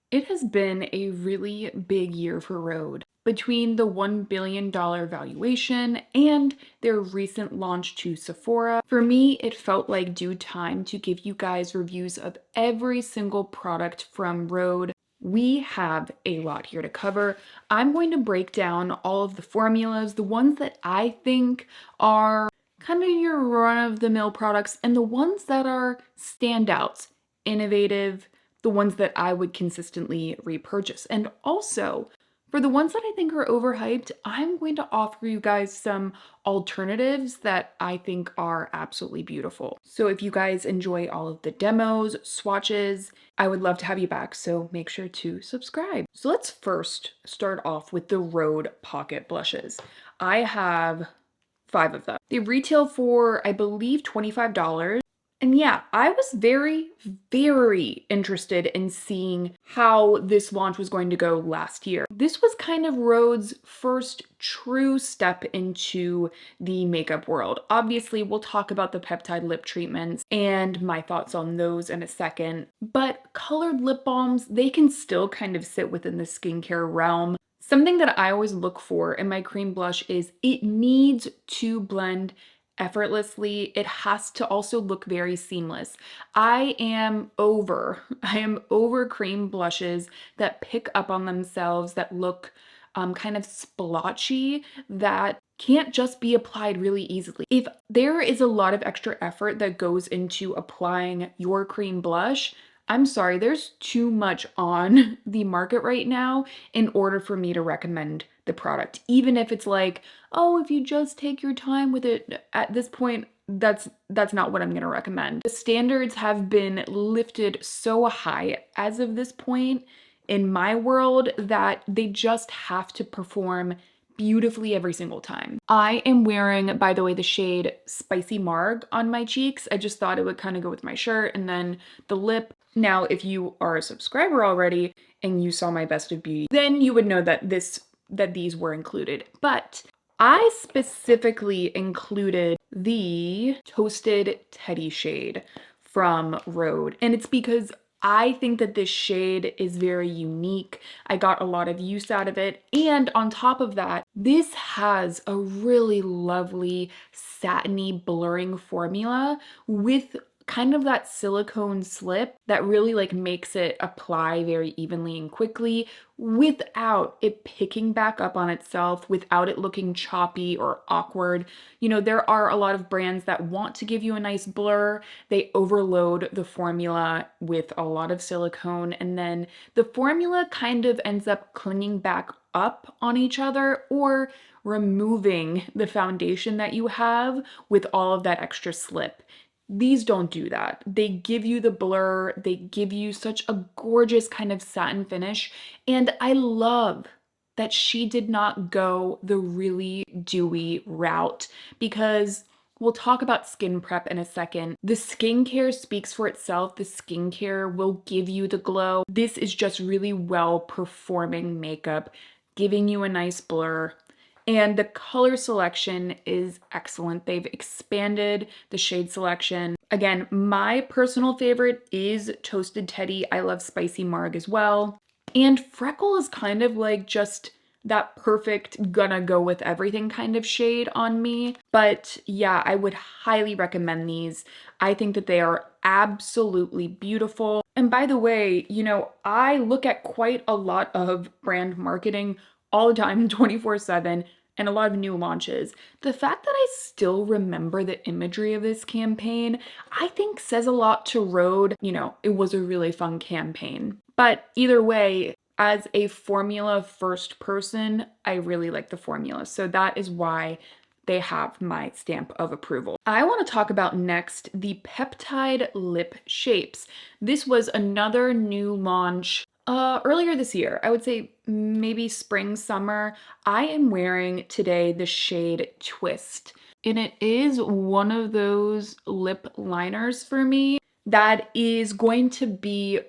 It has been a really big year for Rhode. Between the $1 billion valuation and their recent launch to Sephora, for me, it felt like due time to give you guys reviews of every single product from Rhode. We have a lot here to cover. I'm going to break down all of the formulas, the ones that I think are kind of your run-of-the-mill products, and the ones that are standouts, innovative, the ones that I would consistently repurchase. And also, for the ones that I think are overhyped, I'm going to offer you guys some alternatives that I think are absolutely beautiful. So if you guys enjoy all of the demos, swatches, I would love to have you back, so make sure to subscribe. So let's first start off with the Rhode Pocket Blushes. I have 5 of them. They retail for, I believe, $25. And yeah, I was very, very interested in seeing how this launch was going to go last year. This was kind of Rhode's first true step into the makeup world. Obviously, we'll talk about the peptide lip treatments and my thoughts on those in a second, but colored lip balms, they can still kind of sit within the skincare realm. Something that I always look for in my cream blush is it needs to blend effortlessly. It has to also look very seamless. I am over cream blushes that pick up on themselves, that look kind of splotchy, that can't just be applied really easily. If there is a lot of extra effort that goes into applying your cream blush, I'm sorry, there's too much on the market right now in order for me to recommend the product. Even if it's like, oh, if you just take your time with it, at this point, that's not what I'm gonna recommend. The standards have been lifted so high as of this point in my world that they just have to perform beautifully every single time. I am wearing, by the way, the shade Spicy Marg on my cheeks. I just thought it would kind of go with my shirt, and then the lip. Now, if you are a subscriber already and you saw my Best of Beauty, then you would know that these were included. But I specifically included the Toasted Teddy shade from Rhode, and it's because I think that this shade is very unique. I got a lot of use out of it, and on top of that, this has a really lovely satiny blurring formula with kind of that silicone slip that really like makes it apply very evenly and quickly without it picking back up on itself, without it looking choppy or awkward. You know, there are a lot of brands that want to give you a nice blur. They overload the formula with a lot of silicone, and then the formula kind of ends up clinging back up on each other or removing the foundation that you have with all of that extra slip. These don't do that. They give you the blur, they give you such a gorgeous kind of satin finish, and I love that she did not go the really dewy route because we'll talk about skin prep in a second. The skincare speaks for itself. The skincare will give you the glow. This is just really well performing makeup, giving you a nice blur. And the color selection is excellent. They've expanded the shade selection. Again, my personal favorite is Toasted Teddy. I love Spicy Marg as well. And Freckle is kind of like just that perfect gonna go with everything kind of shade on me. But yeah, I would highly recommend these. I think that they are absolutely beautiful. And by the way, you know, I look at quite a lot of brand marketing all the time, 24/7, and a lot of new launches. The fact that I still remember the imagery of this campaign, I think says a lot to Rhode. You know, it was a really fun campaign. But either way, as a formula first person, I really like the formula. So that is why they have my stamp of approval. I want to talk about next the Peptide Lip Shapes. This was another new launch earlier this year. I would say maybe spring, summer. I am wearing today the shade Twist, and it is one of those lip liners for me that is going to be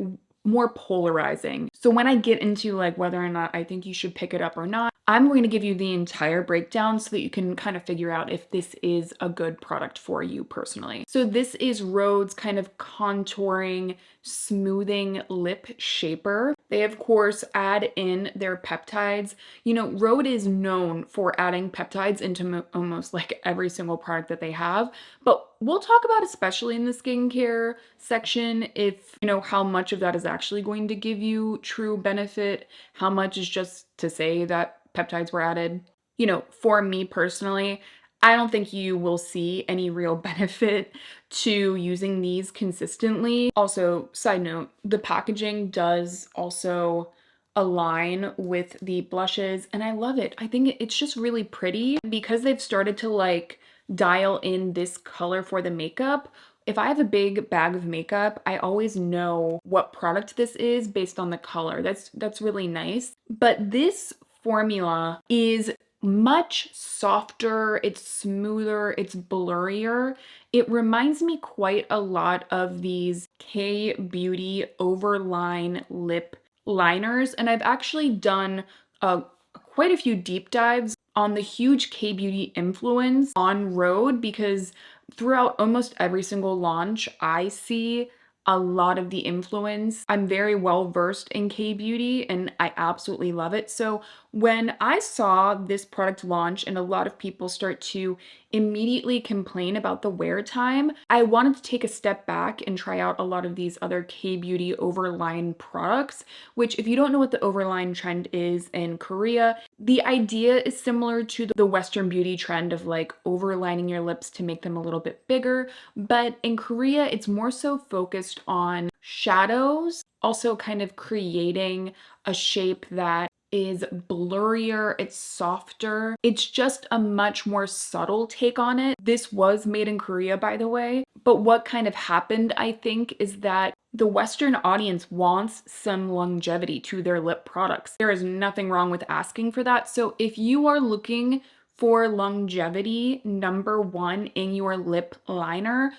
more polarizing. So when I get into like whether or not I think you should pick it up or not, I'm going to give you the entire breakdown so that you can kind of figure out if this is a good product for you personally. So this is Rhode's kind of contouring, smoothing lip shaper. They of course add in their peptides. You know, Rhode is known for adding peptides into almost like every single product that they have, but we'll talk about, especially in the skincare section, if you know how much of that is actually going to give you true benefit, how much is just to say that peptides were added. You know, for me personally, I don't think you will see any real benefit to using these consistently. Also, side note, the packaging does also align with the blushes and I love it. I think it's just really pretty because they've started to like dial in this color for the makeup. If I have a big bag of makeup, I always know what product this is based on the color. That's really nice. But this formula is much softer, it's smoother, it's blurrier. It reminds me quite a lot of these K-Beauty Overline lip liners, and I've actually done quite a few deep dives on the huge K-Beauty influence on Rhode because throughout almost every single launch, I see a lot of the influence. I'm very well versed in K-Beauty and I absolutely love it. So when I saw this product launch and a lot of people start to immediately complain about the wear time, I wanted to take a step back and try out a lot of these other K-Beauty overline products, which if you don't know what the overline trend is in Korea, the idea is similar to the Western beauty trend of like overlining your lips to make them a little bit bigger. But in Korea, it's more so focused on shadows, also kind of creating a shape that is blurrier, it's softer. It's just a much more subtle take on it. This was made in Korea, by the way. But what kind of happened, I think, is that the Western audience wants some longevity to their lip products. There is nothing wrong with asking for that. So if you are looking for longevity, number one, in your lip liner,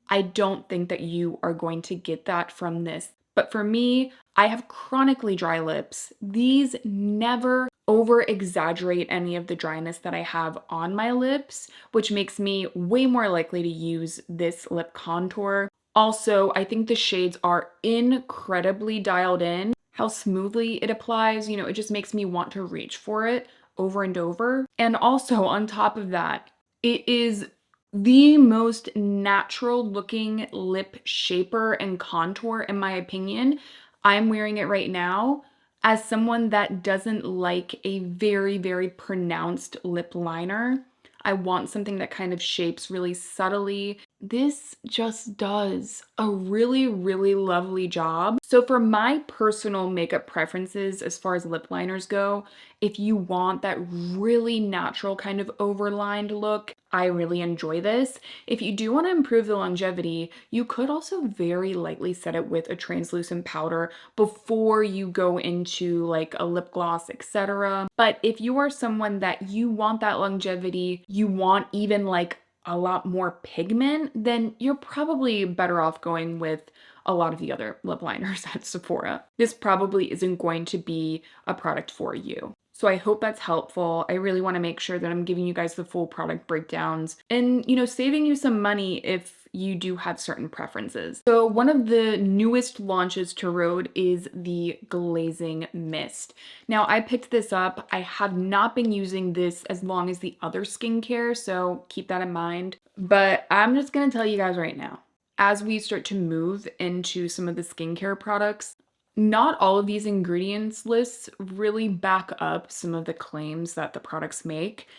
I don't think that you are going to get that from this. But for me, I have chronically dry lips. These never over exaggerate any of the dryness that I have on my lips, which makes me way more likely to use this lip contour. Also, I think the shades are incredibly dialed in. How smoothly it applies, you know, it just makes me want to reach for it over and over. And also, on top of that, it is the most natural looking lip shaper and contour, in my opinion. I'm wearing it right now. As someone that doesn't like a very, very pronounced lip liner, I want something that kind of shapes really subtly. This just does a really, really lovely job. So for my personal makeup preferences as far as lip liners go, if you want that really natural kind of overlined look, I really enjoy this. If you do want to improve the longevity, you could also very lightly set it with a translucent powder before you go into like a lip gloss, etc. But if you are someone that you want that longevity, you want even like a lot more pigment, then you're probably better off going with a lot of the other lip liners at Sephora. This probably isn't going to be a product for you. So I hope that's helpful. I really want to make sure that I'm giving you guys the full product breakdowns and, you know, saving you some money if you do have certain preferences. So one of the newest launches to Rhode is the Glazing Mist. Now I picked this up. I have not been using this as long as the other skincare, so keep that in mind. But I'm just gonna tell you guys right now, as we start to move into some of the skincare products, not all of these ingredients lists really back up some of the claims that the products make.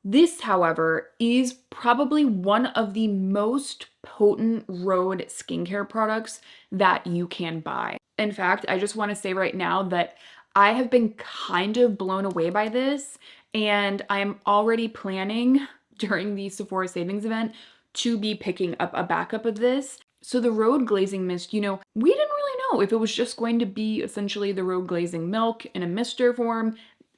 This, however, is probably one of the most potent Rhode skincare products that you can buy. In fact, I just want to say right now that I have been kind of blown away by this, and I'm already planning during the Sephora savings event to be picking up a backup of this. So the Rhode Glazing Mist, you know, we didn't really know if it was just going to be essentially the Rhode Glazing Milk in a mister form.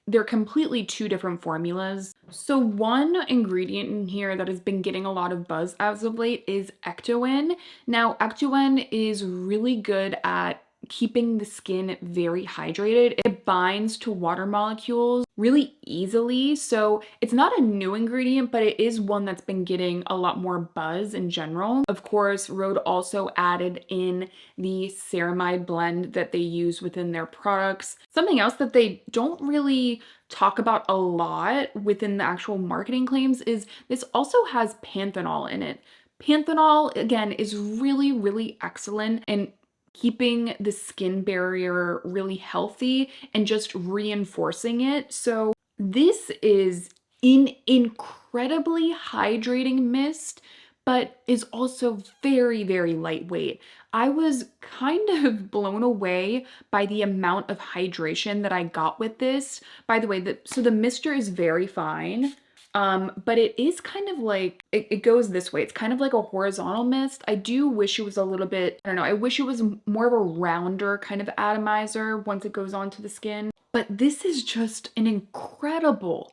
They're completely two different formulas. So one ingredient in here that has been getting a lot of buzz as of late is Ectoin. Now, Ectoin is really good at keeping the skin very hydrated. It binds to water molecules really easily. So it's not a new ingredient, but it is one that's been getting a lot more buzz in general. Of course, Rhode also added in the ceramide blend that they use within their products. Something else that they don't really talk about a lot within the actual marketing claims is this also has panthenol in it. Panthenol, again, is really, really excellent in keeping the skin barrier really healthy and just reinforcing it. So this is an incredibly hydrating mist, but is also very, very lightweight. I was kind of blown away by the amount of hydration that I got with this. By the way, so the mister is very fine. But it is kind of like, it goes this way. It's kind of like a horizontal mist. I do wish it was a little bit, I don't know, I wish it was more of a rounder kind of atomizer once it goes onto the skin. But this is just an incredible,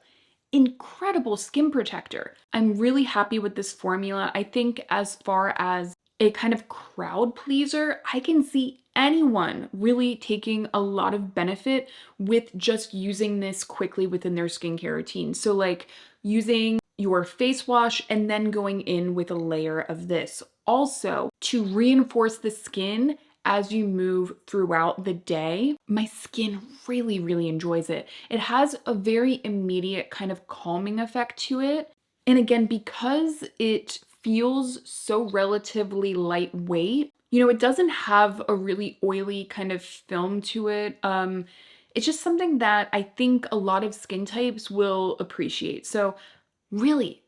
incredible skin protector. I'm really happy with this formula. I think as far as a kind of crowd pleaser, I can see anyone really taking a lot of benefit with just using this quickly within their skincare routine. So like using your face wash and then going in with a layer of this. Also, to reinforce the skin as you move throughout the day, my skin really, really enjoys it. It has a very immediate kind of calming effect to it. And again, because it feels so relatively lightweight, you know, it doesn't have a really oily kind of film to it. It's just something that I think a lot of skin types will appreciate. So really,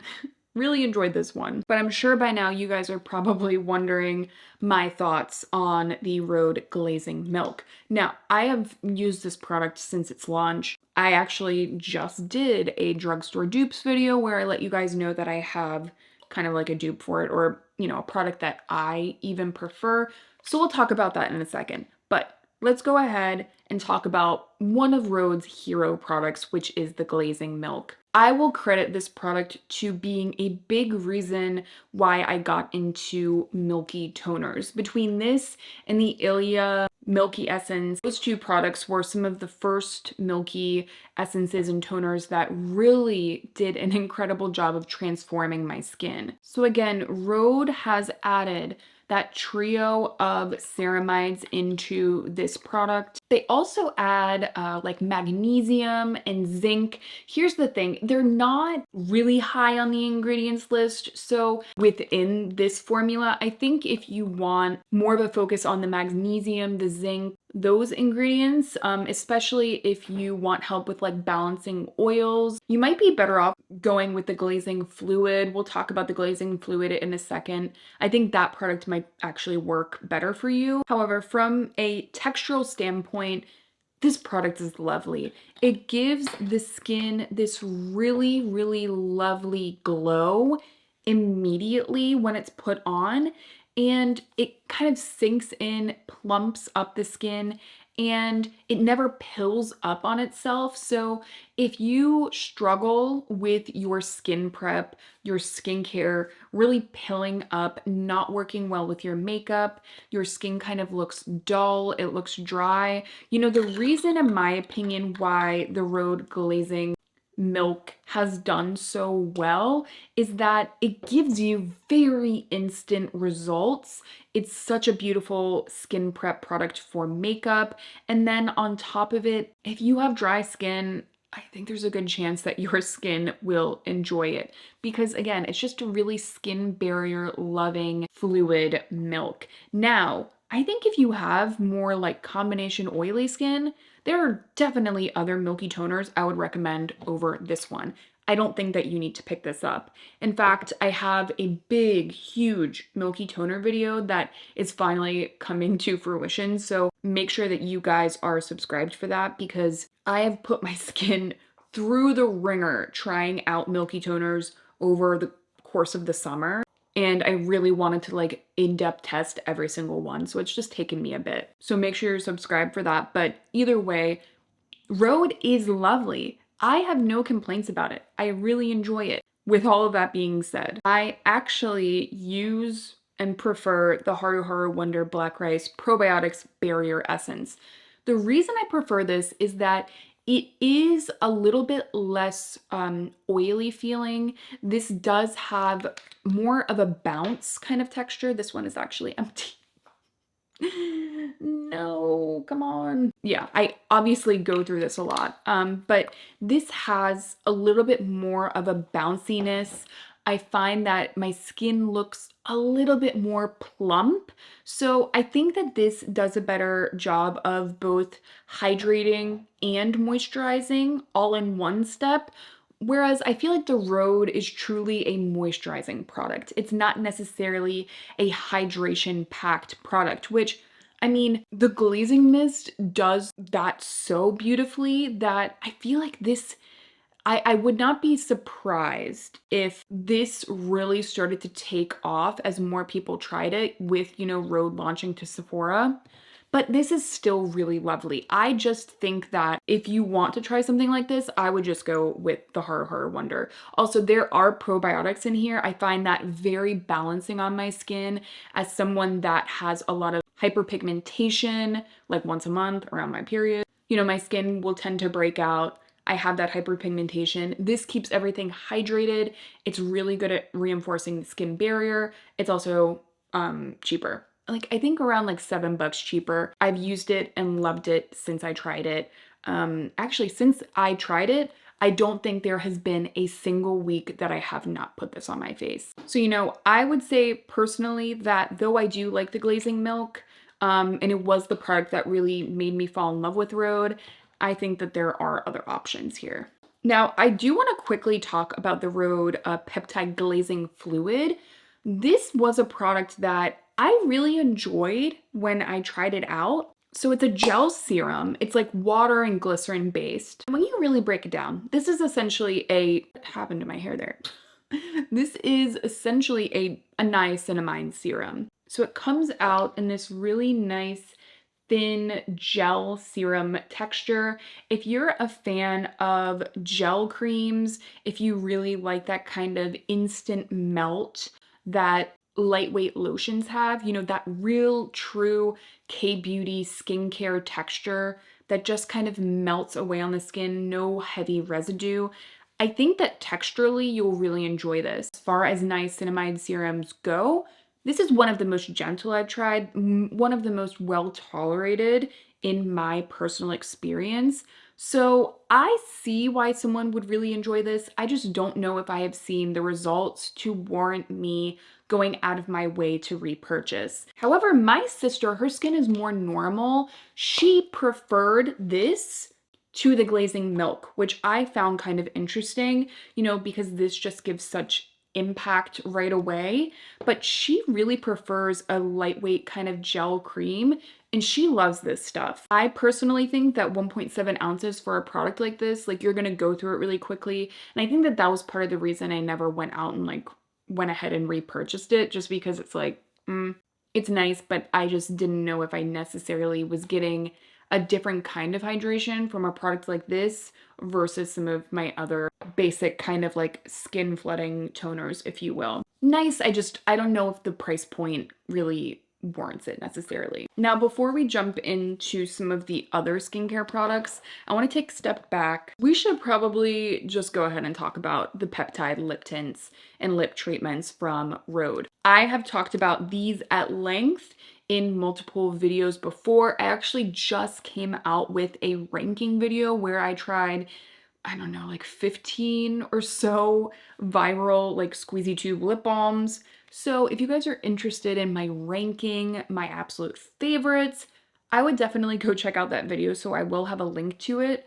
really enjoyed this one. But I'm sure by now you guys are probably wondering my thoughts on the Rhode Glazing Milk. Now, I have used this product since its launch. I actually just did a drugstore dupes video where I let you guys know that I have kind of like a dupe for it, or, you know, a product that I even prefer. So we'll talk about that in a second. But let's go ahead and talk about one of Rhode's hero products, which is the Glazing Milk. I will credit this product to being a big reason why I got into milky toners. Between this and the Ilia Milky Essence, those two products were some of the first milky essences and toners that really did an incredible job of transforming my skin. So again, Rhode has added that trio of ceramides into this product. They also add like magnesium and zinc. Here's the thing, they're not really high on the ingredients list. So within this formula, I think if you want more of a focus on the magnesium, the zinc, those ingredients, especially if you want help with like balancing oils, you might be better off going with the glazing fluid. We'll talk about the glazing fluid in a second. I think that product might actually work better for you. However, from a textural standpoint, this product is lovely. It gives the skin this really, really lovely glow immediately when it's put on, and it kind of sinks in, plumps up the skin, and it never pills up on itself. So if you struggle with your skin prep, your skincare really pilling up, not working well with your makeup, your skin kind of looks dull, it looks dry. You know, the reason, in my opinion, why the Rhode Glazing Milk has done so well is that it gives you very instant results. It's such a beautiful skin prep product for makeup. And then on top of it, if you have dry skin, I think there's a good chance that your skin will enjoy it, because again, it's just a really skin barrier loving fluid milk. Now, I think if you have more like combination oily skin, there are definitely other milky toners I would recommend over this one. I don't think that you need to pick this up. In fact, I have a big, huge milky toner video that is finally coming to fruition. So make sure that you guys are subscribed for that, because I have put my skin through the ringer trying out milky toners over the course of the summer. And I really wanted to like in-depth test every single one. So it's just taken me a bit. So make sure you're subscribed for that. But either way, Rhode is lovely. I have no complaints about it. I really enjoy it. With all of that being said, I actually use and prefer the Haru Haru Wonder Black Rice Probiotics Barrier Essence. The reason I prefer this is that it is a little bit less oily feeling. This does have more of a bounce kind of texture. This one is actually empty. No, come on. Yeah, I obviously go through this a lot, but this has a little bit more of a bounciness. I find that my skin looks a little bit more plump. So I think that this does a better job of both hydrating and moisturizing all in one step. Whereas I feel like the Rhode is truly a moisturizing product. It's not necessarily a hydration packed product, which I mean, the glazing mist does that so beautifully that I feel like this, I would not be surprised if this really started to take off as more people tried it with, Rhode launching to Sephora. But this is still really lovely. I just think that if you want to try something like this, I would just go with the Haru Haru Wonder. Also, there are probiotics in here. I find that very balancing on my skin as someone that has a lot of hyperpigmentation, like once a month around my period. My skin will tend to break out. I have that hyperpigmentation. This keeps everything hydrated. It's really good at reinforcing the skin barrier. It's also cheaper. Like I think around like $7 cheaper. I've used it and loved it since I tried it. Actually, since I tried it, I don't think there has been a single week that I have not put this on my face. So, I would say personally that though I do like the glazing milk, and it was the product that really made me fall in love with Rhode, I think that there are other options here. Now, I do want to quickly talk about the Rhode Peptide Glazing Fluid. This was a product that I really enjoyed when I tried it out. So it's a gel serum. It's like water and glycerin based. When you really break it down, this is essentially what happened to my hair there? This is essentially a niacinamide serum. So it comes out in this really nice thin gel serum texture. If you're a fan of gel creams, if you really like that kind of instant melt that lightweight lotions have, that real true K-beauty skincare texture that just kind of melts away on the skin, no heavy residue. I think that texturally you'll really enjoy this. As far as niacinamide serums go, this is one of the most gentle I've tried, one of the most well tolerated in my personal experience. So I see why someone would really enjoy this. I just don't know if I have seen the results to warrant me going out of my way to repurchase. However, my sister, her skin is more normal. She preferred this to the glazing milk, which I found kind of interesting, because this just gives such impact right away, but she really prefers a lightweight kind of gel cream and she loves this stuff. I personally think that 1.7 ounces for a product like this, like you're gonna go through it really quickly. And I think that that was part of the reason I never went out and went ahead and repurchased it, just because it's like, it's nice, but I just didn't know if I necessarily was getting a different kind of hydration from a product like this versus some of my other basic kind of like skin flooding toners, if you will. Nice, I don't know if the price point really warrants it necessarily. Now, before we jump into some of the other skincare products, I want to take a step back. We should probably just go ahead and talk about the peptide lip tints and lip treatments from Rhode. I have talked about these at length in multiple videos before. I actually just came out with a ranking video where I tried, I don't know, like 15 or so viral like squeezy tube lip balms. So if you guys are interested in my ranking, my absolute favorites, I would definitely go check out that video, so I will have a link to it.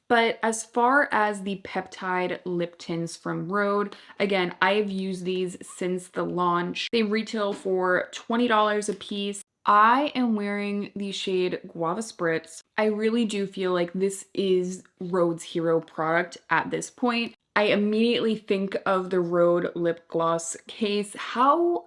But as far as the peptide lip tints from Rhode, again, I have used these since the launch. They retail for $20 a piece. I am wearing the shade Guava Spritz. I really do feel like this is Rhode's hero product at this point. I immediately think of the Rhode lip gloss case, how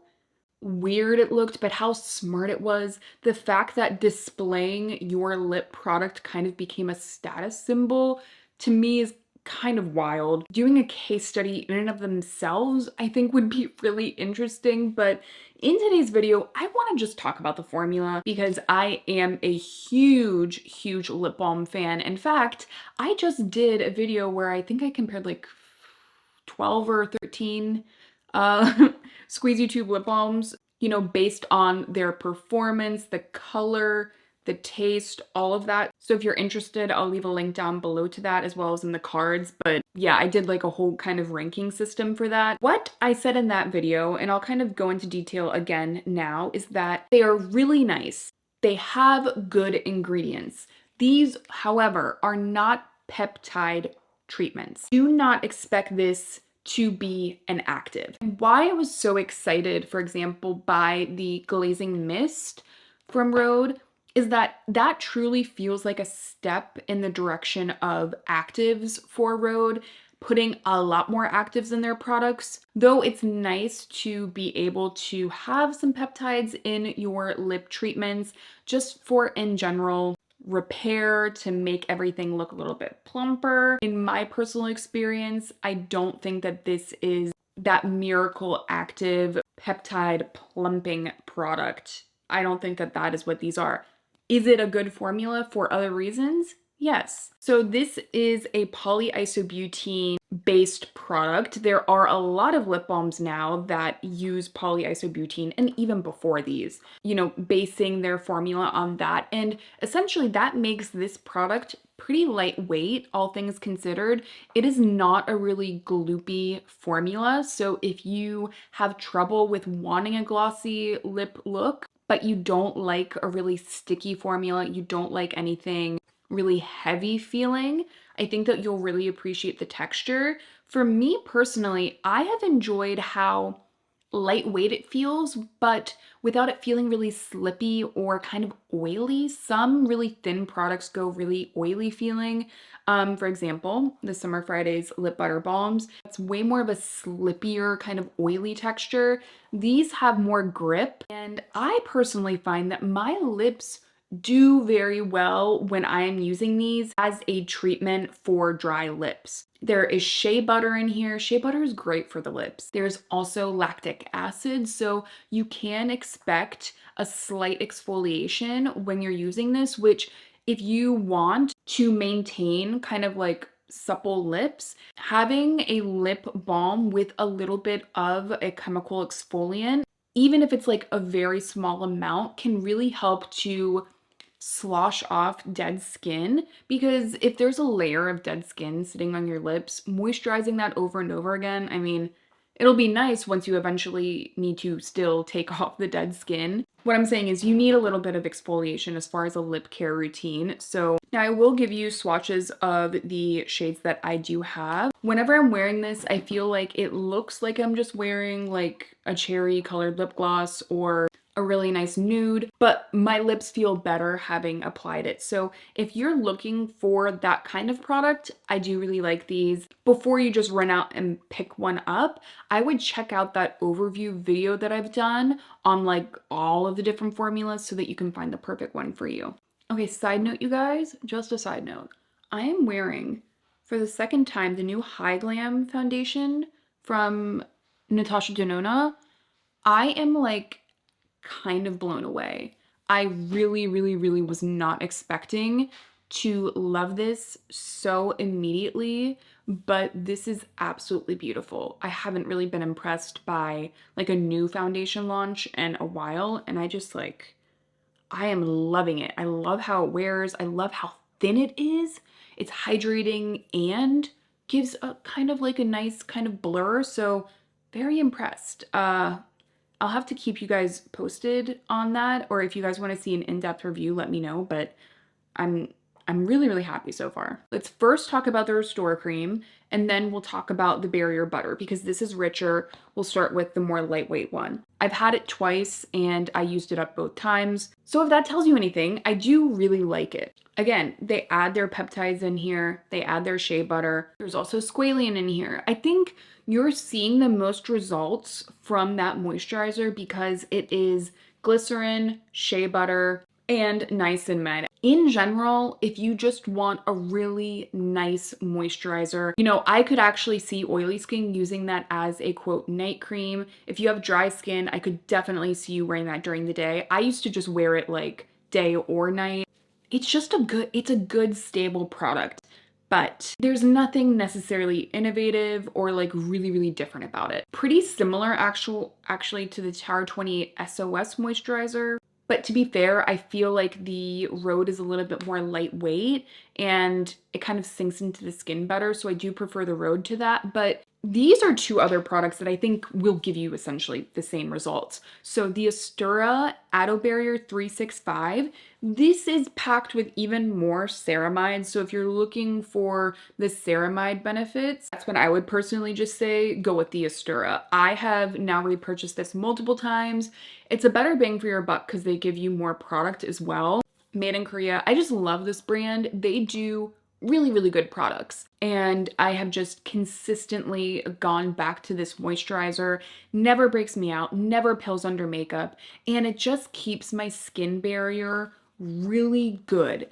weird it looked, but how smart it was. The fact that displaying your lip product kind of became a status symbol to me is kind of wild. Doing a case study in and of themselves, I think would be really interesting, but in today's video, I want to just talk about the formula because I am a huge lip balm fan. In fact, I just did a video where I think I compared like 12 or 13 Squeezy Tube lip balms, you know, based on their performance, the color, the taste, all of that. So if you're interested, I'll leave a link down below to that as well as in the cards. But yeah, I did like a whole kind of ranking system for that. What I said in that video, and I'll kind of go into detail again now, is that they are really nice. They have good ingredients. These, however, are not peptide treatments. Do not expect this to be an active. Why I was so excited, for example, by the Glazing Mist from Rhode is that that truly feels like a step in the direction of actives for Rhode, putting a lot more actives in their products. Though it's nice to be able to have some peptides in your lip treatments just for in general repair to make everything look a little bit plumper. In my personal experience, I don't think that this is that miracle active peptide plumping product. I don't think that that is what these are. Is it a good formula for other reasons? Yes. So this is a polyisobutene based product. There are a lot of lip balms now that use polyisobutene, and even before these, you know, basing their formula on that. And essentially that makes this product pretty lightweight, all things considered. It is not a really gloopy formula. So if you have trouble with wanting a glossy lip look, but you don't like a really sticky formula, you don't like anything really heavy feeling, I think that you'll really appreciate the texture. For me personally, I have enjoyed how lightweight it feels, but without it feeling really slippy or kind of oily. Some really thin products go really oily feeling. For example, the Summer Fridays Lip Butter Balms, it's way more of a slippier kind of oily texture. These have more grip, and I personally find that my lips do very well when I am using these as a treatment for dry lips. There is shea butter in here. Shea butter is great for the lips. There's also lactic acid, so you can expect a slight exfoliation when you're using this, which if you want to maintain kind of like supple lips, having a lip balm with a little bit of a chemical exfoliant, even if it's like a very small amount, can really help to slosh off dead skin, because if there's a layer of dead skin sitting on your lips, moisturizing that over and over again, I mean, it'll be nice once you eventually need to still take off the dead skin. What I'm saying is you need a little bit of exfoliation as far as a lip care routine. So now I will give you swatches of the shades that I do have. Whenever I'm wearing this, I feel like it looks like I'm just wearing like a cherry colored lip gloss or a really nice nude, but my lips feel better having applied it. So if you're looking for that kind of product, I do really like these. Before you just run out and pick one up, I would check out that overview video that I've done on like all of the different formulas so that you can find the perfect one for you. Okay, side note, you guys, just a side note. I am wearing, for the second time, the new High Glam foundation from Natasha Denona. I am like kind of blown away. I really was not expecting to love this so immediately, but this is absolutely beautiful. I haven't really been impressed by like a new foundation launch in a while, and I am loving it. I love how it wears. I love how thin it is. It's hydrating and gives a kind of like a nice kind of blur, so very impressed. I'll have to keep you guys posted on that, or if you guys want to see an in-depth review, let me know, but I'm really happy so far. Let's first talk about the Restore Cream, and then we'll talk about the Barrier Butter, because this is richer. We'll start with the more lightweight one. I've had it twice, and I used it up both times. So if that tells you anything, I do really like it. Again, they add their peptides in here. They add their shea butter. There's also squalene in here. I think you're seeing the most results from that moisturizer because it is glycerin, shea butter, and niacinamide. In general, if you just want a really nice moisturizer, you know, I could actually see oily skin using that as a quote night cream. If you have dry skin, I could definitely see you wearing that during the day. I used to just wear it like day or night. It's a good stable product, but there's nothing necessarily innovative or like really different about it. Pretty similar actually to the Tower 28 SOS moisturizer. But to be fair, I feel like the Rhode is a little bit more lightweight and it kind of sinks into the skin better. So I do prefer the Rhode to that. But these are two other products that I think will give you essentially the same results. So the Astura Ado Barrier 365, this is packed with even more ceramides. So if you're looking for the ceramide benefits, that's when I would personally just say go with the Astura. I have now repurchased this multiple times. It's a better bang for your buck because they give you more product as well. Made in Korea. I just love this brand. They do really good products. And I have just consistently gone back to this moisturizer. Never breaks me out, never pills under makeup, and it just keeps my skin barrier really good.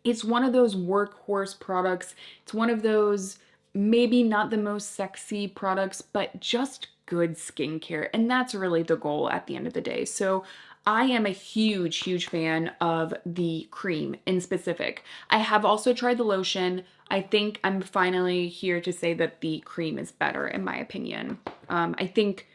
It's one of those workhorse products. It's one of those maybe not the most sexy products, but just good skincare. And that's really the goal at the end of the day. So I am a huge fan of the cream in specific. I have also tried the lotion. I think I'm finally here to say that the cream is better in my opinion. I think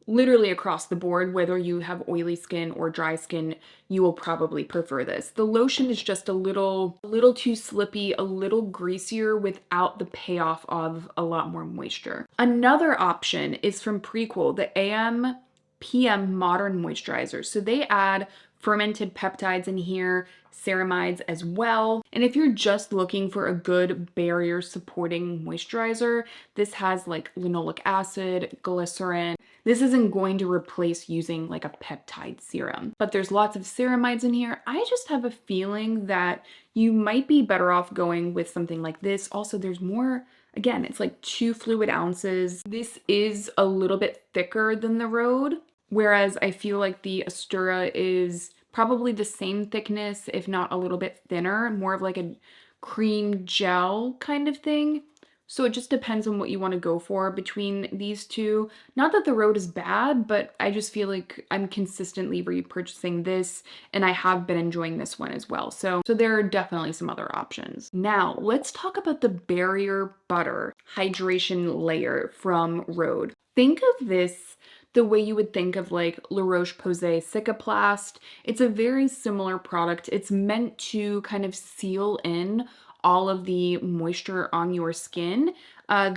literally across the board, whether you have oily skin or dry skin, you will probably prefer this. The lotion is just a little too slippy, a little greasier without the payoff of a lot more moisture. Another option is from Prequel, the AM PM Modern Moisturizer. So they add fermented peptides in here, ceramides as well. And if you're just looking for a good barrier supporting moisturizer, this has like linoleic acid, glycerin. This isn't going to replace using like a peptide serum, but there's lots of ceramides in here. I just have a feeling that you might be better off going with something like this. Also, there's more, again, it's like 2 fluid ounces. This is a little bit thicker than the Rhode, whereas I feel like the Astura is probably the same thickness, if not a little bit thinner, more of like a cream gel kind of thing. So it just depends on what you want to go for between these two. Not that the Rhode is bad, but I just feel like I'm consistently repurchasing this and I have been enjoying this one as well. So there are definitely some other options. Now, let's talk about the Barrier Butter hydration layer from Rhode. Think of this the way you would think of like La Roche-Posay Cicaplast. It's a very similar product. It's meant to kind of seal in all of the moisture on your skin.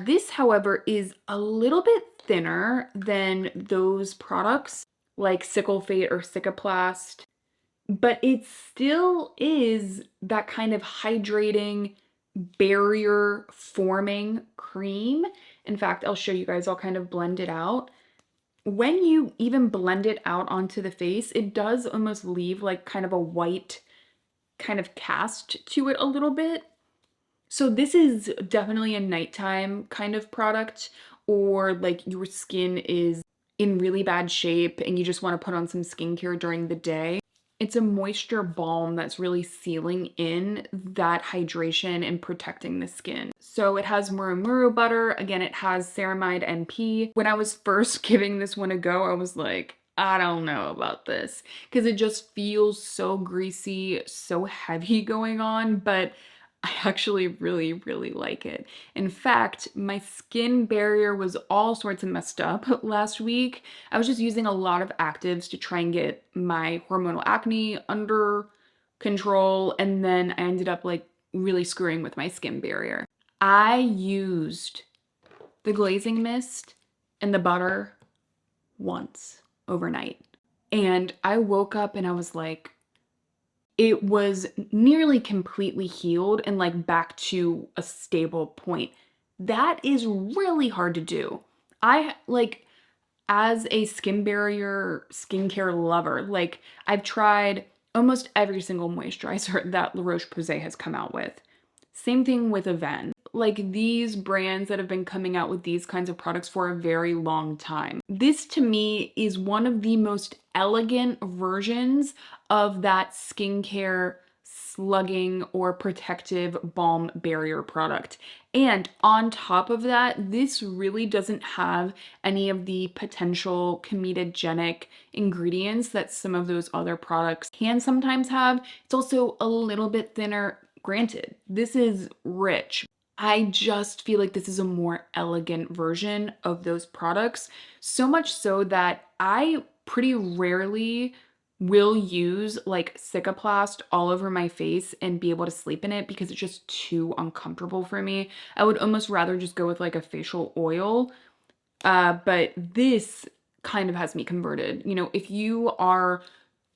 This, however, is a little bit thinner than those products like Sickle Fate or Cicaplast, but it still is that kind of hydrating, barrier forming cream. In fact, I'll show you guys, I'll kind of blend it out. When you even blend it out onto the face, it does almost leave like kind of a white kind of cast to it a little bit. So this is definitely a nighttime kind of product, or like your skin is in really bad shape and you just want to put on some skincare during the day. It's a moisture balm that's really sealing in that hydration and protecting the skin. So it has murumuru butter. Again, it has ceramide NP. When I was first giving this one a go, I was like, I don't know about this because it just feels so greasy, so heavy going on, but I actually really like it. In fact, my skin barrier was all sorts of messed up last week. I was just using a lot of actives to try and get my hormonal acne under control, and then I ended up like really screwing with my skin barrier. I used the glazing mist and the butter once overnight, and I woke up and I was like, it was nearly completely healed and like back to a stable point. That is really hard to do. I like, as a skin barrier skincare lover, like I've tried almost every single moisturizer that La Roche-Posay has come out with. Same thing with Aven. like these brands that have been coming out with these kinds of products for a very long time. This to me is one of the most elegant versions of that skincare slugging or protective balm barrier product. And on top of that, this really doesn't have any of the potential comedogenic ingredients that some of those other products can sometimes have. It's also a little bit thinner. Granted, this is rich. I just feel like this is a more elegant version of those products. So much so that I pretty rarely will use like Cicaplast all over my face and be able to sleep in it because it's just too uncomfortable for me. I would almost rather just go with like a facial oil. But this kind of has me converted. You know, if you are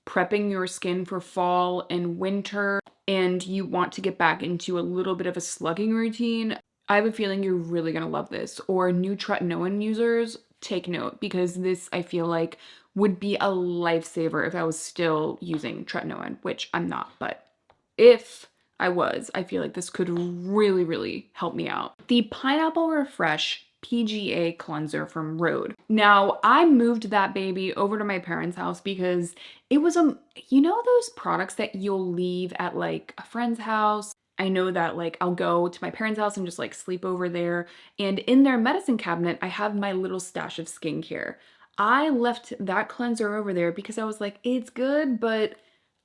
prepping your skin for fall and winter and you want to get back into a little bit of a slugging routine, I have a feeling you're really gonna love this. Or new tretinoin users, take note, because this I feel like would be a lifesaver if I was still using tretinoin, which I'm not, but if I was, I feel like this could really, really help me out. The Pineapple Refresh PGA cleanser from Rhode. Now, I moved that baby over to my parents' house because it was you know those products that you'll leave at like a friend's house? I know that like I'll go to my parents' house and just like sleep over there, and in their medicine cabinet, I have my little stash of skincare. I left that cleanser over there because I was like, it's good, but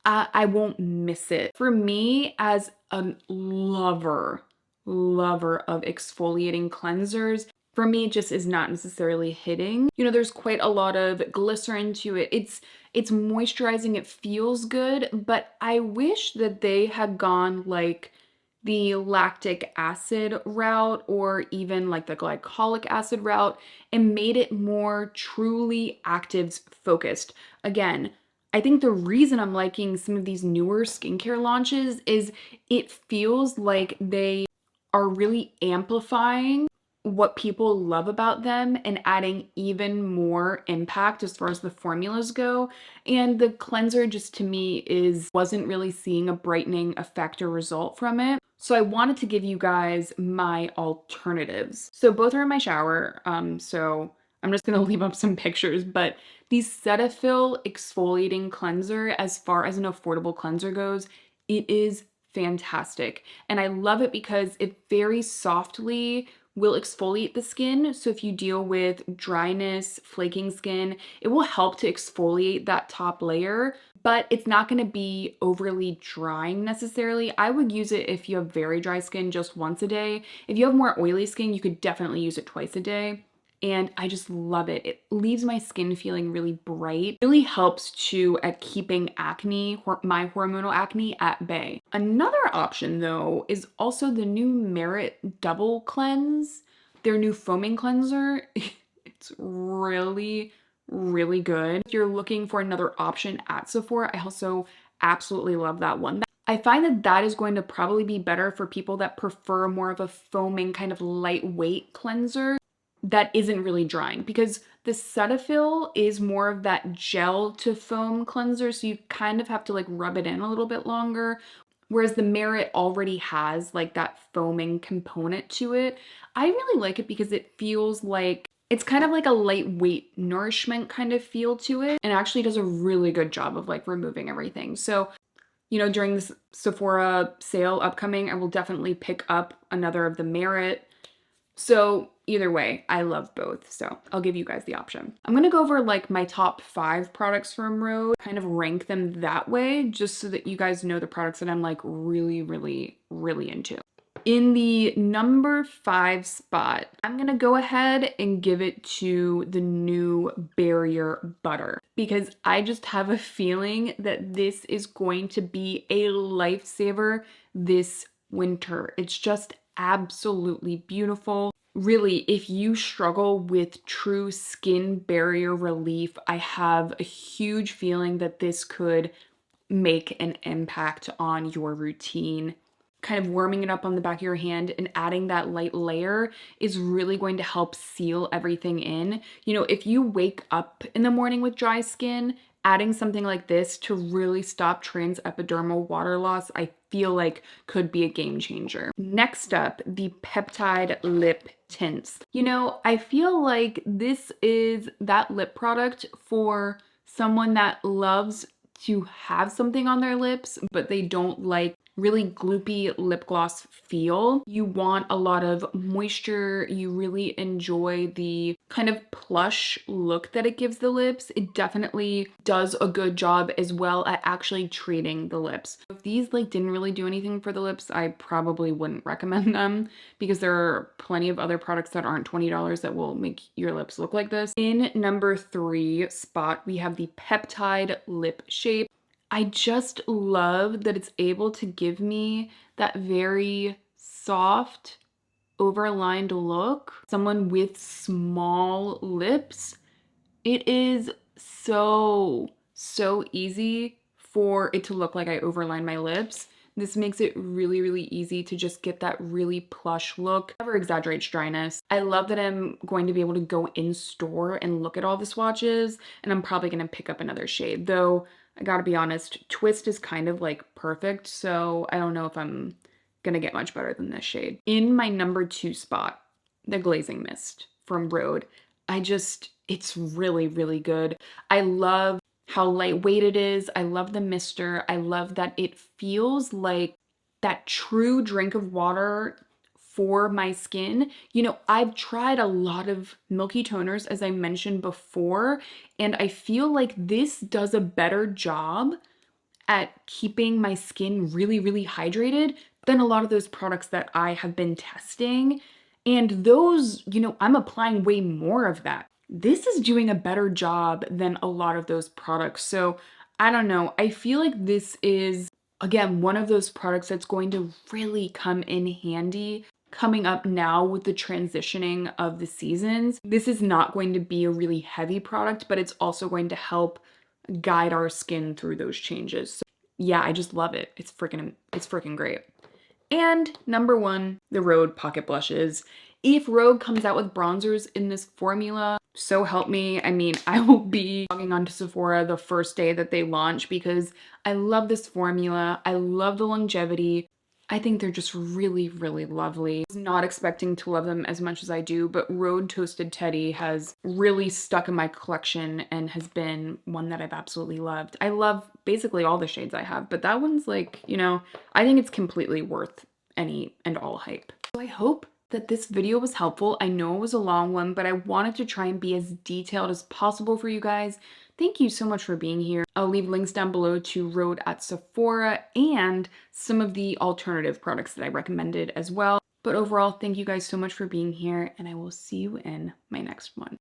I won't miss it. For me, as a lover of exfoliating cleansers, for me, it just is not necessarily hitting. You know, there's quite a lot of glycerin to it. It's moisturizing, it feels good, but I wish that they had gone like the lactic acid route or even like the glycolic acid route and made it more truly actives focused. Again, I think the reason I'm liking some of these newer skincare launches is it feels like they are really amplifying what people love about them and adding even more impact as far as the formulas go. And the cleanser just to me wasn't really seeing a brightening effect or result from it. So I wanted to give you guys my alternatives. So both are in my shower. So I'm just gonna leave up some pictures, but the Cetaphil exfoliating cleanser, as far as an affordable cleanser goes, it is fantastic. And I love it because it very softly will exfoliate the skin. So if you deal with dryness, flaking skin, it will help to exfoliate that top layer, but it's not gonna be overly drying necessarily. I would use it if you have very dry skin just once a day. If you have more oily skin, you could definitely use it twice a day. And I just love it. It leaves my skin feeling really bright. It really helps too at keeping acne, my hormonal acne, at bay. Another option though is also the new Merit Double Cleanse, their new foaming cleanser. It's really, really good. If you're looking for another option at Sephora, I also absolutely love that one. I find that that is going to probably be better for people that prefer more of a foaming kind of lightweight cleanser that isn't really drying, because the Cetaphil is more of that gel to foam cleanser, so you kind of have to like rub it in a little bit longer, whereas the Merit already has like that foaming component to it. I really like it because it feels like it's kind of like a lightweight nourishment kind of feel to it, and actually does a really good job of like removing everything. So, you know, during this Sephora sale upcoming, I will definitely pick up another of the Merit. So either way, I love both. So I'll give you guys the option. I'm gonna go over like my top 5 products from Rhode, kind of rank them that way, just so that you guys know the products that I'm like really, really, really into. In the number 5 spot, I'm gonna go ahead and give it to the new Barrier Butter, because I just have a feeling that this is going to be a lifesaver this winter. It's just absolutely beautiful. Really, if you struggle with true skin barrier relief, I have a huge feeling that this could make an impact on your routine. Kind of warming it up on the back of your hand and adding that light layer is really going to help seal everything in. You know, if you wake up in the morning with dry skin, adding something like this to really stop transepidermal water loss, I feel like could be a game changer. Next up, the Peptide Lip Tints. You know, I feel like this is that lip product for someone that loves to have something on their lips, but they don't like really gloopy lip gloss feel. You want a lot of moisture. You really enjoy the kind of plush look that it gives the lips. It definitely does a good job as well at actually treating the lips. If these like didn't really do anything for the lips, I probably wouldn't recommend them because there are plenty of other products that aren't $20 that will make your lips look like this. In number 3 spot, we have the Peptide Lip Shape. I just love that it's able to give me that very soft, overlined look. Someone with small lips, it is so easy for it to look like I overline my lips. This makes it really, really easy to just get that really plush look. Never exaggerates dryness. I love that I'm going to be able to go in store and look at all the swatches, and I'm probably gonna pick up another shade. Though, I gotta be honest, Twist is kind of like perfect, so I don't know if I'm gonna get much better than this shade. In my number 2 spot, the Glazing Mist from Rhode. It's really, really good. I love how lightweight it is. I love the mister. I love that it feels like that true drink of water for my skin. You know, I've tried a lot of milky toners, as I mentioned before, and I feel like this does a better job at keeping my skin really, really hydrated than a lot of those products that I have been testing. And those, you know, I'm applying way more of that. This is doing a better job than a lot of those products. So I don't know. I feel like this is, again, one of those products that's going to really come in handy coming up now with the transitioning of the seasons. This is not going to be a really heavy product, but it's also going to help guide our skin through those changes. So yeah, I just love it. It's freaking great. And number 1, the Rhode Pocket Blushes. If Rhode comes out with bronzers in this formula, so help me. I mean, I will be logging onto Sephora the first day that they launch because I love this formula. I love the longevity. I think they're just really, really lovely. I was not expecting to love them as much as I do, but Rhode Toasted Teddy has really stuck in my collection and has been one that I've absolutely loved. I love basically all the shades I have, but that one's like, you know, I think it's completely worth any and all hype. So I hope that this video was helpful. I know it was a long one, but I wanted to try and be as detailed as possible for you guys. Thank you so much for being here. I'll leave links down below to Rhode at Sephora and some of the alternative products that I recommended as well. But overall, thank you guys so much for being here, and I will see you in my next one.